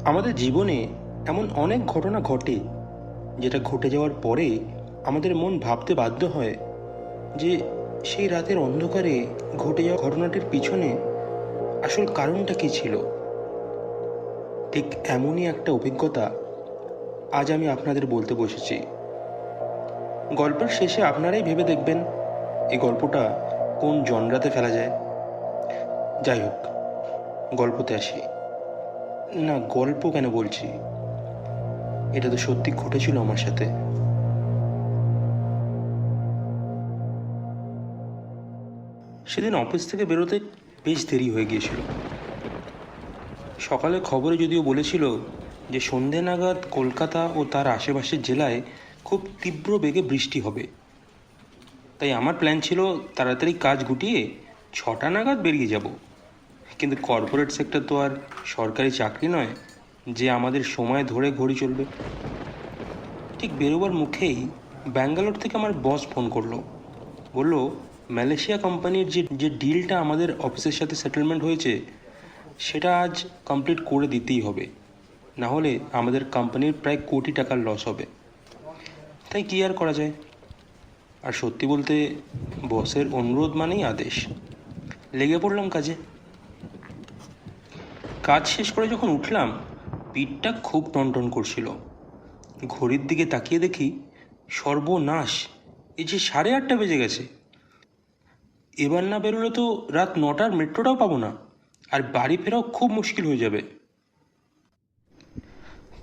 আমাদের জীবনে এমন অনেক ঘটনা ঘটে যেটা ঘটে যাওয়ার পরে আমাদের মন ভাবতে বাধ্য হয় যে সেই রাতের অন্ধকারে ঘটে যাওয়া ঘটনাটির পিছনে আসল কারণটা কী ছিল। ঠিক এমনই একটা অভিজ্ঞতা আজ আমি আপনাদের বলতে বসেছি। গল্পের শেষে আপনারাই ভেবে দেখবেন এই গল্পটা কোন জনরাতে ফেলা যায়। যাই হোক, গল্পতে আসি। না, গল্প কেন বলছি, এটা তো সত্যি ঘটেছিল আমার সাথে। সেদিন অফিস থেকে বেরোতে বেশ দেরি হয়ে গিয়েছিল। সকালে খবরে যদিও বলেছিল যে সন্ধে নাগাদ কলকাতা ও তার আশেপাশের জেলায় খুব তীব্র বেগে বৃষ্টি হবে। তাই আমার প্ল্যান ছিল তাড়াতাড়ি কাজ গুটিয়ে 6টা নাগাদ বেরিয়ে যাব। কিন্তু কর্পোরেট সেক্টর তো আর সরকারি চাকরি নয় যে আমাদের সময় ধরে ঘড়ি চলবে। ঠিক বেরোবার মুখেই ব্যাঙ্গালোর থেকে আমার বস ফোন করলো। বলল, মালয়েশিয়া কোম্পানির যে ডিলটা আমাদের অফিসের সাথে সেটেলমেন্ট হয়েছে সেটা আজ কমপ্লিট করে দিতেই হবে, না হলে আমাদের কোম্পানির প্রায় কোটি টাকার লস হবে। তাই কী আর করা যায়। আর সত্যি বলতে বসের অনুরোধ মানেই আদেশ। লেগে পড়লাম কাজে। কাজ শেষ করে যখন উঠলাম পিঠটা খুব টনটন করছিল। ঘড়ির দিকে তাকিয়ে দেখি সর্বনাশ, এই যে 8:30 বেজে গেছে। এবার না বেরোলে তো রাত 9টার মেট্রোটাও পাবো না, আর বাড়ি ফেরাও খুব মুশকিল হয়ে যাবে।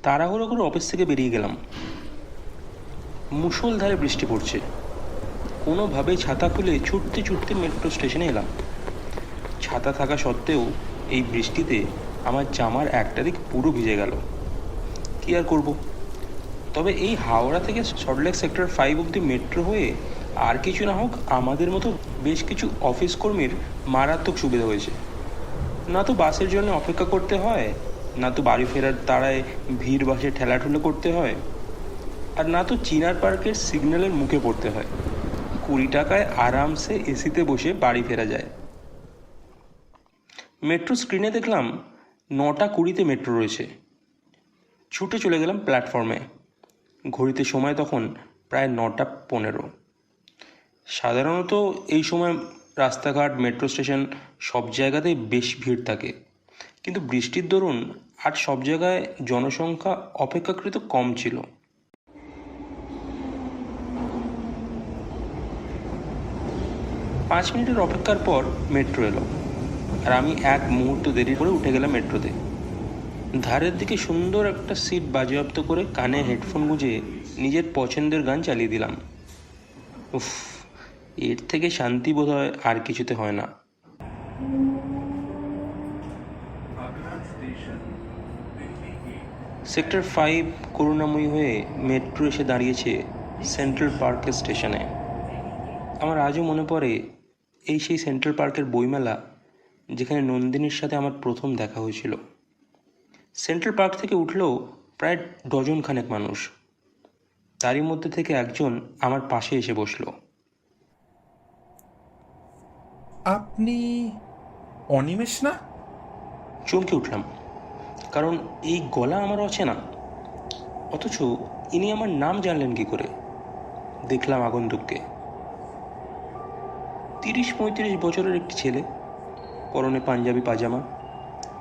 তাড়াহুড়ো করে অফিস থেকে বেরিয়ে গেলাম। মুষলধারে বৃষ্টি পড়ছে। কোনোভাবেই ছাতা খুলে ছুটতে ছুটতে মেট্রো স্টেশনে এলাম। ছাতা থাকা সত্ত্বেও এই বৃষ্টিতে আমার জামার একটা দিক পুরো ভিজে গেল। কী আর করব। তবে এই হাওড়া থেকে সল্টলেক সেক্টর 5 অবধি মেট্রো হয়ে আর কিছু না হোক আমাদের মতো বেশ কিছু অফিস কর্মীর মারাত্মক সুবিধা হয়েছে। না তো বাসের জন্য অপেক্ষা করতে হয়, না তো বাড়ি ফেরার তাড়ায় ভিড় বাসে ঠেলাঠুলো করতে হয়, আর না তো চিনার পার্কের সিগন্যালের মুখে পড়তে হয়। 20 টাকায় আরামসে এসিতে বসে বাড়ি ফেরা যায়। মেট্রো স্ক্রিনে দেখলাম 9টা 20-তে মেট্রো রয়েছে। ছুটে চলে গেলাম প্ল্যাটফর্মে। ঘড়িতে সময় তখন প্রায় 9টা 15। সাধারণত এই সময় রাস্তাঘাট, মেট্রো স্টেশন সব জায়গাতেই বেশ ভিড় থাকে, কিন্তু বৃষ্টির দরুন আজ সব জায়গায় জনসংখ্যা অপেক্ষাকৃত কম ছিল। 5 মিনিটের অপেক্ষার পর মেট্রো এলো, আর আমি এক মুহূর্ত দেরি করে উঠে গেলাম মেট্রোতে। ধারের দিকে সুন্দর একটা সিট বাজেয়াপ্ত করে কানে হেডফোন গুঁজে নিজের পছন্দের গান চালিয়ে দিলাম। উফ, এর থেকে শান্তি বোধ হয় আর কিছুতে হয় না। সেক্টর 5 করুণাময়ী হয়ে মেট্রো এসে দাঁড়িয়েছে সেন্ট্রাল পার্কের স্টেশনে। আমার আজও মনে পড়ে এই সেই সেন্ট্রাল পার্কের বইমেলা যেখানে নন্দিনীর সাথে আমার প্রথম দেখা হয়েছিল। সেন্ট্রাল পার্ক থেকে উঠলেও প্রায় ডজনখানেক মানুষ। তারই মধ্যে থেকে একজন আমার পাশে এসে বসলো। আপনি অনিমেষ না? চমকে উঠলাম, কারণ এই গলা আমার অচেনা। অথচ ইনি আমার নাম জানলেন কি করে। দেখলাম আগন্তুককে। 30-35 বছরের একটি ছেলে, পরনে পাঞ্জাবি পাজামা,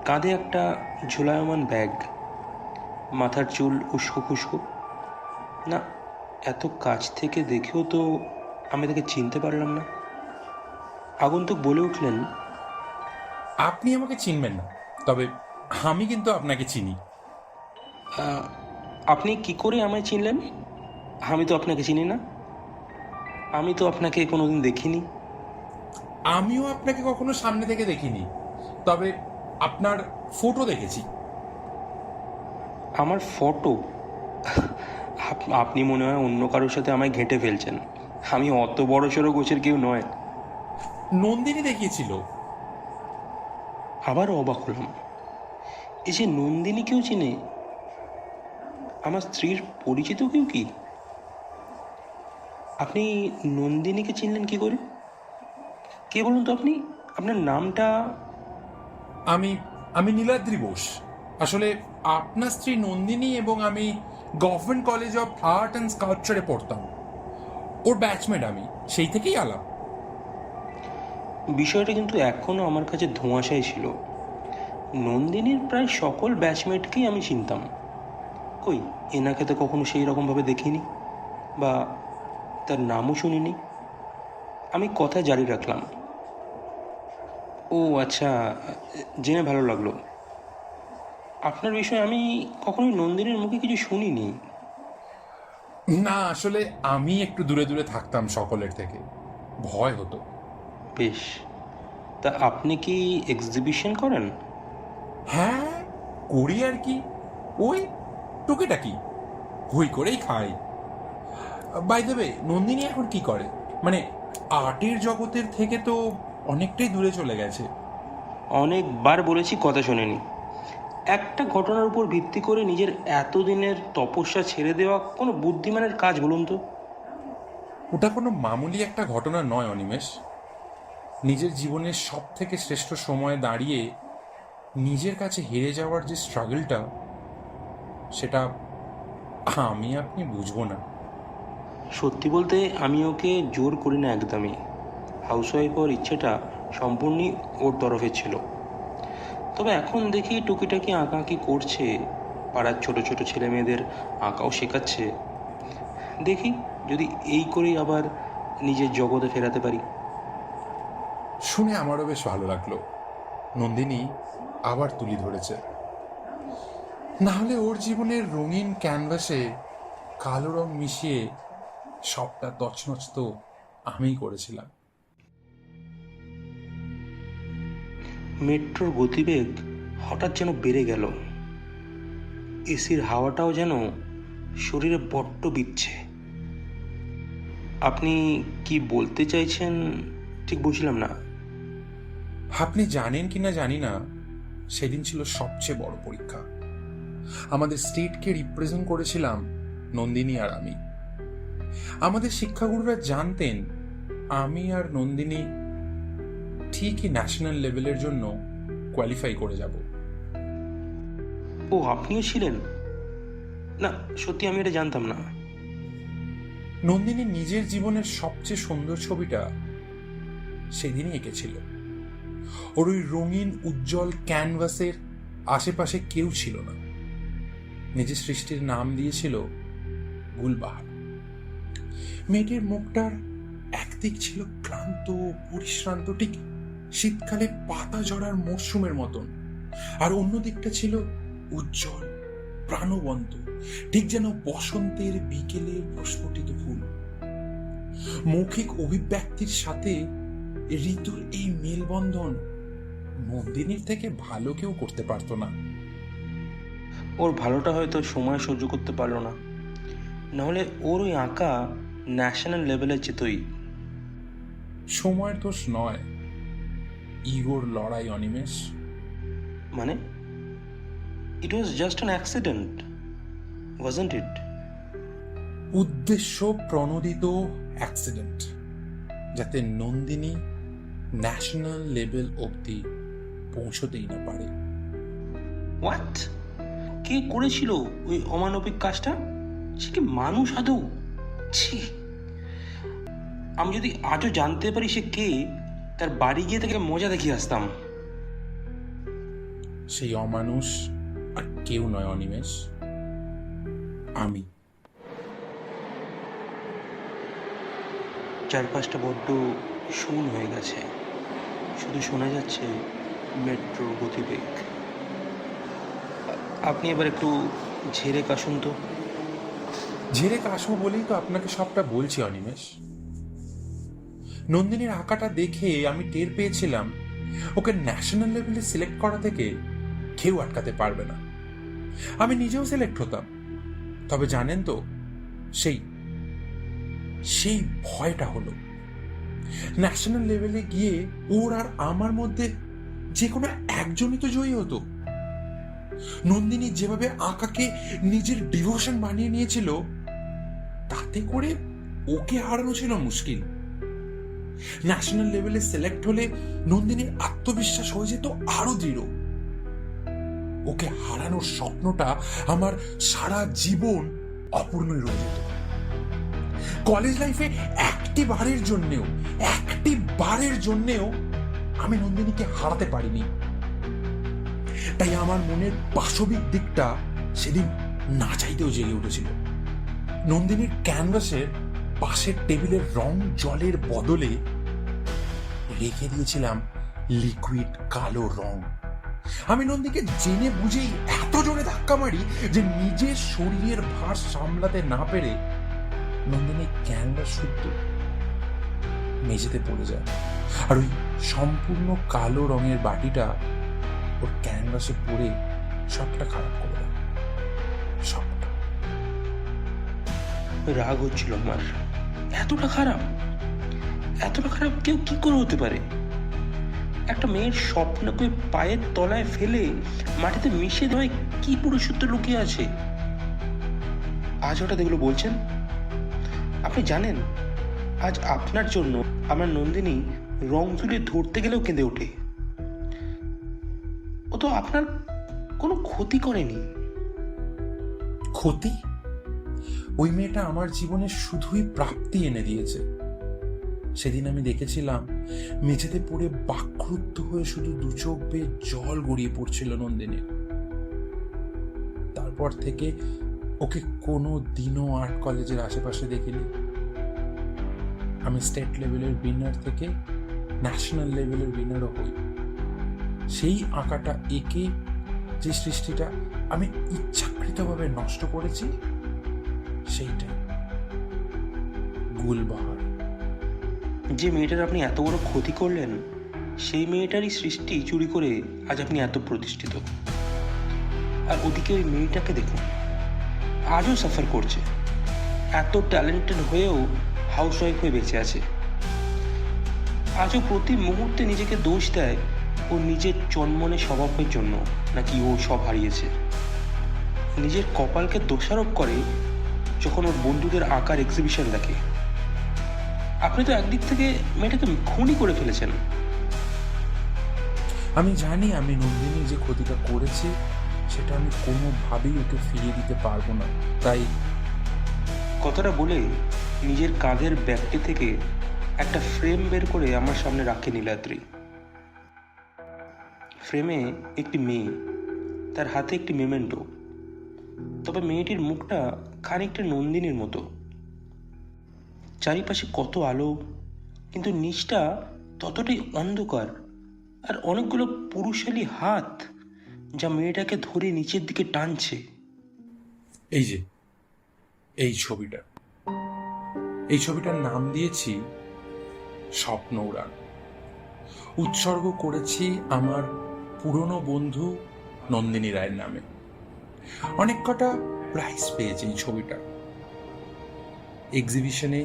কাঁধে একটা ঝুলায়মান ব্যাগ, মাথার চুল উস্কো খুস্কো। না, এত কাছ থেকে দেখেও তো আমি তাকে চিনতে পারলাম না। আগন্তুক বলে উঠলেন, আপনি আমাকে চিনবেন না, তবে আমি কিন্তু আপনাকে চিনি। আপনি কি করে আমায় চিনলেন? আমি তো আপনাকে চিনি না। আমি তো আপনাকে কোনোদিন দেখিনি। আমিও আপনাকে কখনো সামনে থেকে দেখিনি, তবে আপনার ফটো দেখেছি। আমার ফটো? আপনি মনে হয় অন্য কারোর সাথে আমায় ঘেঁটে ফেলছেন। আমি অত বড় সড়ো গোছের কেউ নয়। নন্দিনী দেখিয়েছিল। আবারও অবাক হলাম। এই যে নন্দিনী কেউ চিনে, আমার স্ত্রীর পরিচিত কেউ কি? আপনি নন্দিনীকে চিনলেন কি করে? কে বলুন তো আপনি? আপনার নামটা? আমি আমি নীলাদ্রি বোস। আসলে আপনার স্ত্রী নন্দিনী এবং আমি government college of art and স্কাল্পচারে পড়তাম। ওর ব্যাচমেট আমি, সেই থেকেই আলাপ। বিষয়টা কিন্তু এখনও আমার কাছে ধোঁয়াশাই ছিল। নন্দিনীর প্রায় সকল ব্যাচমেটকেই আমি চিনতাম। কই, এনাকে তো কখনো সেই রকমভাবে দেখিনি বা তার নামও শুনিনি। আমি কথা জারি রাখলাম, ও আচ্ছা, জেনে ভালো লাগলো। আপনার বিষয়ে আমি কখনোই নন্দিনীর মুখে কিছু শুনিনি। না, আসলে আমি একটু দূরে দূরে থাকতাম সকলের থেকে, ভয় হতো। বেশ, তা আপনি কি এক্সিবিশন করেন? হ্যাঁ, করি আর কি, ওই টুকিটাকি, হই করেই খাই। বাই দ্য ওয়ে, নন্দিনী এখন কি করে? মানে আর্টের জগতের থেকে তো অনেকটাই দূরে চলে গেছে। অনেকবার বলেছি, কথা শোনেনি। একটা ঘটনার উপর ভিত্তি করে নিজের এতদিনের তপস্যা ছেড়ে দেওয়া কোনো বুদ্ধিমানের কাজ বলুন তো? ওটা কোনো মামুলি একটা ঘটনা নয় অনিমেষ। নিজের জীবনের সব থেকে শ্রেষ্ঠ সময়ে দাঁড়িয়ে নিজের কাছে হেরে যাওয়ার যে স্ট্রাগলটা, সেটা আমি আপনি বুঝবো না। সত্যি বলতে আমি ওকে জোর করি না একদমই। হাউসওয়াইফ হওয়ার ইচ্ছেটা সম্পূর্ণই ওর তরফে ছিল। তবে এখন দেখি টুকিটাকি আঁকাআঁকি করছে, পাড়ার ছোট ছোট ছেলে মেয়েদের আঁকাও শেখাচ্ছে। দেখি যদি এই করেই আবার নিজের জগতে ফেরাতে পারি। শুনে আমারও বেশ ভালো লাগলো। নন্দিনী আবার তুলি ধরেছে। না হলে ওর জীবনের রঙিন ক্যানভাসে কালো রং মিশিয়ে সবটা তছনছ তো আমিই করেছিলাম। মেট্রোর গতিবেগ হঠাৎ যেন বেড়ে গেল। এসির হাওয়াটাও যেন শরীরে বড্ড বিচ্ছে। আপনি কি বলতে চাইছেন ঠিক বুঝলাম না। আপনি জানেন কিনা জানি না, সেদিন ছিল সবচেয়ে বড় পরীক্ষা। আমাদের স্টেটকে রিপ্রেজেন্ট করেছিলাম নন্দিনী আর আমি। আমাদের শিক্ষাগুরুরা জানতেন আমি আর নন্দিনী ঠিকই ন্যাশনাল লেভেলের জন্য কোয়ালিফাই করে যাব। ও, আপনিও ছিলেন? না, সত্যি আমি এটা জানতাম না। নন্দিনী নিজের জীবনের সবচেয়ে সুন্দর ছবিটা সেদিনই এঁকেছিল। ওর ওই রঙিন উজ্জ্বল ক্যানভাসের আশেপাশে কেউ ছিল না। নিজের সৃষ্টির নাম দিয়েছিল গুলবাহার। মেয়েটির মুখটার একদিক ছিল ক্লান্ত, পরিশ্রান্ত, ঠিক শীতকালে পাতা ঝরার মরশুমের মতন, আর অন্য দিকটা ছিল উজ্জ্বল, প্রাণবন্ত, ঠিক যেন বসন্তের বিকেলের প্রস্ফুটিত ফুল। মৌখিক অভিব্যক্তির সাথে ঋতুর এই মেলবন্ধন নন্দিনীর থেকে ভালো কেউ করতে পারতো না। ওর ভালোটা হয়তো সময় সহ্য করতে পারলো না, নাহলে ওর ওই আঁকা ন্যাশনাল লেভেলে যেতই। সময়ের দোষ নয়, ইগোর লড়াই অনিমেষ। মানে, it was just an accident, wasn't it? উদ্দেশ্য প্রণোদিত অ্যাক্সিডেন্ট, যাতে নন্দিনী ন্যাশনাল লেভেল অবধি পৌঁছতেই না পারে। হোয়াট? কে করেছিল ওই অমানবিক কাজটা? সে কি মানুষ আদৌ? ছি! আমি যদি আজও জানতে পারি সে কে, তার বাড়ি গিয়ে তাকে মজা দেখিয়ে আসতাম। সেই অমানুষ আর কেউ নয় অনিমেষ, আমি। চারপাশটা বড্ড শূন্য হয়ে গেছে, শুধু শোনা যাচ্ছে মেট্রোর গতিবেগ। আপনি এবার একটু ঝেড়ে কাশুন তো। ঝেড়ে কাশবো বলেই তো আপনাকে সবটা বলছি অনিমেষ। নন্দিনীর আঁকাটা দেখে আমি টের পেয়েছিলাম ওকে ন্যাশনাল লেভেলে সিলেক্ট করা থেকে কেউ আটকাতে পারবে না। আমি নিজেও সিলেক্ট হতাম, তবে জানেন তো, সেই সেই ভয়টা হলো ন্যাশনাল লেভেলে গিয়ে ওর আর আমার মধ্যে যে কোনো একজনই তো জয়ী হতো। নন্দিনী যেভাবে আঁকাকে নিজের ডিভোশন বানিয়ে নিয়েছিল, তাতে করে ওকে হারানো ছিল মুশকিল। ন্যাশনাল লেভেলে সিলেক্ট হলে নন্দিনীর আত্মবিশ্বাস হয়ে যেত আরো দৃঢ়। ওকে হারানোর স্বপ্নটা আমার সারা জীবন অপূর্ণই রয়ে যেত। কলেজ লাইফে একটি বারের জন্যেও আমি নন্দিনীকে হারাতে পারিনি। তাই আমার মনের পাশবিক দিকটা সেদিন না চাইতেও জেগে উঠেছিল। নন্দিনীর ক্যানভাসের পাশের টেবিলের রং জলের বদলে রেখে দিয়েছিলাম লিকুইড কালো রং। আমি নন্দীকে জেনে বুঝেই এত জোরে ধাক্কা মারি যে নিজের শরীরের ভার সামলাতে না পেরে নন্দিনী ক্যানভাস শুদ্ধ মেঝেতে পড়ে যায়, আর ওই সম্পূর্ণ কালো রঙের বাটিটা ওর ক্যানভাসে পড়ে সবটা খারাপ করে দেয়। সবটা। রাগ হচ্ছিল আমার। এতটা খারাপ কেউ কি করে হতে পারে? একটা মেয়ের স্বপ্নকে পায়ের তলায় ফেলে মাটিতে মিশে দেওয়ায় কি পুরুষত্ব লুকিয়ে আছে? আজ হঠাৎ এগুলো বলছেন? আপনি জানেন, আজ আপনার জন্য আমার নন্দিনী রং তুলে ধরতে গেলেও কেঁদে ওঠে। ও তো আপনার কোনো ক্ষতি করেনি। ক্ষতি? ওই মেয়েটা আমার জীবনে শুধুই প্রাপ্তি এনে দিয়েছে। সেদিন আমি দেখেছিলাম মেঝেতে পড়ে বাকরুদ্ধ হয়ে শুধু দু চোখ বেয়ে জল গড়িয়ে পড়ছিল নন্দিনীর। তারপর থেকে ওকে কোনো দিনও আর্ট কলেজের আশেপাশে দেখিনি। আমি স্টেট লেভেলের উইনার থেকে ন্যাশনাল লেভেলের উইনারও হই। সেই আঁকাটা এঁকে যে সৃষ্টিটা আমি ইচ্ছাকৃতভাবে নষ্ট করেছি, সেইটাই গুলবাহার। যে মেয়েটার আপনি এত বড় ক্ষতি করলেন, সেই মেয়েটারই সৃষ্টি চুরি করে আজ আপনি এত প্রতিষ্ঠিত। আর ওদিকে ওই মেয়েটাকে দেখুন, আজও সাফার করছে। এত ট্যালেন্টেড হয়েও হাউসওয়াইফ হয়ে বেঁচে আছে। আজও প্রতি মুহূর্তে নিজেকে দোষ দেয় ও নিজের চনমনে স্বভাবের জন্য নাকি ও সব হারিয়েছে। নিজের কপালকে দোষারোপ করে যখন ওর বন্ধুদের আঁকার এক্সিবিশন দেখে। আপনি তো একদিক থেকে মেয়েটাকে খুনই করে ফেলেছেন। আমি জানি আমি নন্দিনী যে ক্ষতিটা করেছি সেটা আমি কোনোভাবেই ওকে ফিরিয়ে দিতে পারবো না। তাই কথাটা বলে নিজের কাঁধের ব্যাগটি থেকে একটা ফ্রেম বের করে আমার সামনে রাখে নীলাদ্রি। ফ্রেমে একটি মেয়ে, তার হাতে একটি মেমেন্টো। তবে মেয়েটির মুখটা খানিকটা নন্দিনীর মতো। চারিপাশে কত আলো, কিন্তু নিচটা ততটাই অন্ধকার। আর অনেকগুলো পুরুষালী হাত যা মেয়েটাকে ধরে নিচের দিকে টানছে। এই যে এই ছবিটার নাম দিয়েছি স্বপ্ন উড়ান। উৎসর্গ করেছি আমার পুরনো বন্ধু নন্দিনী রায়ের নামে। অনেক কটা প্রাইজ পেয়েছে এই ছবিটা। এক্সিবিশনে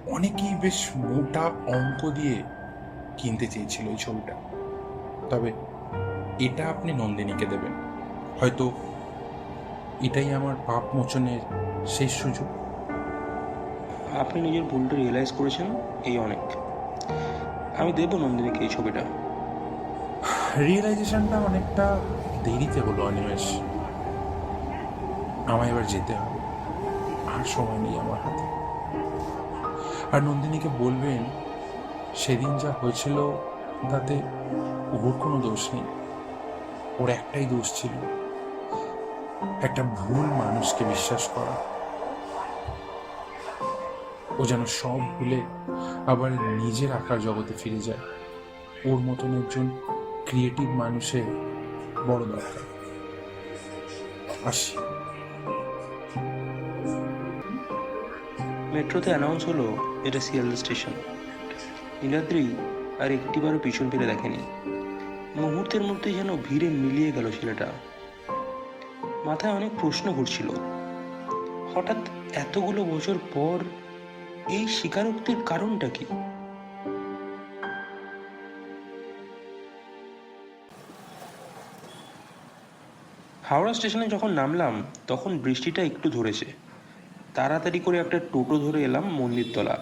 অনেকেই বেশ মোটা অঙ্ক দিয়ে কিনতে চেয়েছিল এই ছবিটা। তবে এটা আপনি নন্দিনীকে দেবেন। হয়তো এটাই আমার পাপ মোচনের শেষ সুযোগ। আপনি নিজের ভুলটা রিয়েলাইজ করেছেন, এই অনেক। আমি দেবো নন্দিনীকে এই ছবিটা। রিয়েলাইজেশনটা অনেকটা দেরিতে হলো অনিমেষ। আমায় এবার যেতে হবে, আর সময় নেই আমার হাতে। আর নন্দিনীকে বলবেন সেদিন যা হয়েছিল তাতে ওর কোনো দোষ নেই। ওর একটাই দোষ ছিল, একটা ভুল মানুষকে বিশ্বাস করা। ও যেন সব ভুলে আবার নিজের আঁকার জগতে ফিরে যায়। ওর মতন একজন ক্রিয়েটিভ মানুষের বড় দরকার। আসি। মেট্রোতে অ্যানাউন্স হলো এটা শিয়ালদা স্টেশন। নীলাদ্রি আর একটিবারও পিছন ফিরে দেখেনি। মুহূর্তের মধ্যে যেন ভিড়ে মিলিয়ে গেল ছেলেটা। মাথায় অনেক প্রশ্ন ঘুরছিল। হঠাৎ এতগুলো বছর পর এই স্বীকারোক্তির কারণটা কি? হাওড়া স্টেশনে যখন নামলাম তখন বৃষ্টিটা একটু ধরেছে। তাড়াতাড়ি করে একটা টোটো ধরে এলাম মন্দিরতলা।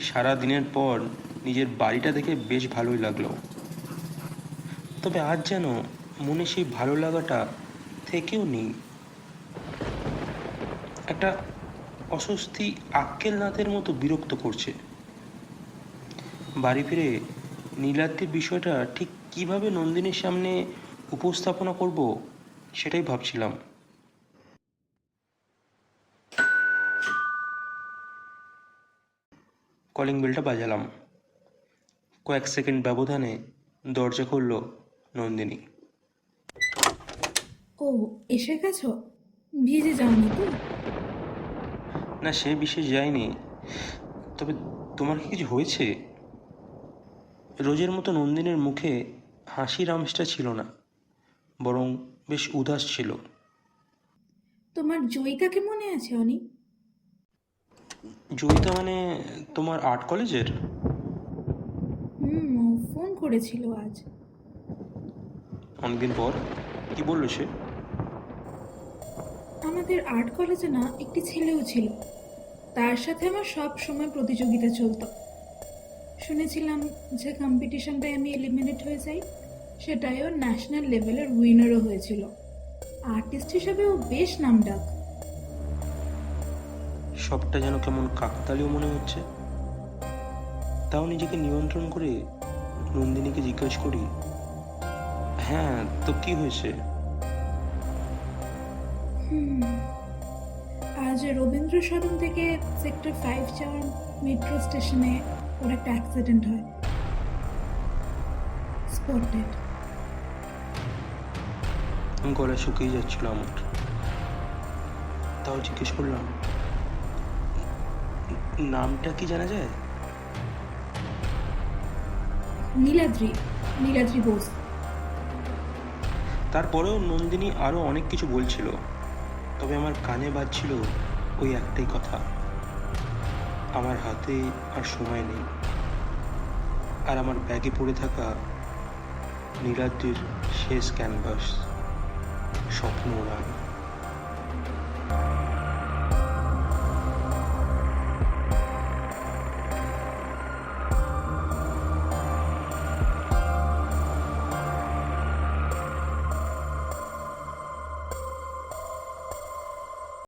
সারা দিনের পর নিজের বাড়িটা দেখে বেশ ভালোই লাগলো। তবে আজ যেন মনে সেই ভালো লাগাটা থেকেও নেই। একটা অস্বস্তি আক্কেল নাতের মতো বিরক্ত করছে। বাড়ি ফিরে নীলাদ্রির বিষয়টা ঠিক কিভাবে নন্দিনীর সামনে উপস্থাপনা করব সেটাই ভাবছিলাম। কলিং বেলটা বাজালাম। কয়েক সেকেন্ড ব্যবধানে দরজা খুলল নন্দিনী। ও, এসে গেছো? ভিজে যাওনি তো? না, সে বিশেষ যায়নি। তবে তোমার কি কিছু হয়েছে? রোজের মতো নন্দিনীর মুখে হাসির আমেজটা ছিল না, বরং বেশ উদাস ছিল। তোমার জয়িতাকে মনে আছে অনি? জয়িতা মানে তোমার আর্ট কলেজের? ও ফোন করেছিল আজ। অনেকদিন পর? কি বললো সে? আমাদের আর্ট কলেজে না একটি ছেলেও ছিল, তার সাথে আমার সব সময় প্রতিযোগিতা চলতো। শুনেছিলাম যে কম্পিটিশনটায় আমি এলিমিনেট হয়ে যাই, সেটাইও ন্যাশনাল লেভেলের উইনারও হয়েছিল। আর্টিস্ট হিসাবেও বেশ নামডাক। সবটা যেন কেমন কাকতালীয় মনে হচ্ছে। তাও নিজেকে নিয়ন্ত্রণ করে নন্দিনীকে জিজ্ঞেস করি, হ্যাঁ তো কি হয়েছে? আজ রবীন্দ্র সদন থেকে সেক্টর 5 যাওয়ার মেট্রো স্টেশনে ওর একটা অ্যাক্সিডেন্ট হয়। স্পটেড। গলা শুকিয়ে যাচ্ছিল আমার। তাও জিজ্ঞেস করলাম, নামটা কি জানা যায়? নীলাদ্রি, নীলাদ্রি বোস। তারপরেও নন্দিনী আরও অনেক কিছু বলছিল, তবে আমার কানে বাজছিল ওই একটাই কথা, আমার হাতে আর সময় নেই। আর আমার ব্যাগে পড়ে থাকা নীলাদ্রির শেষ ক্যানভাস, স্বপ্ন উড়ান।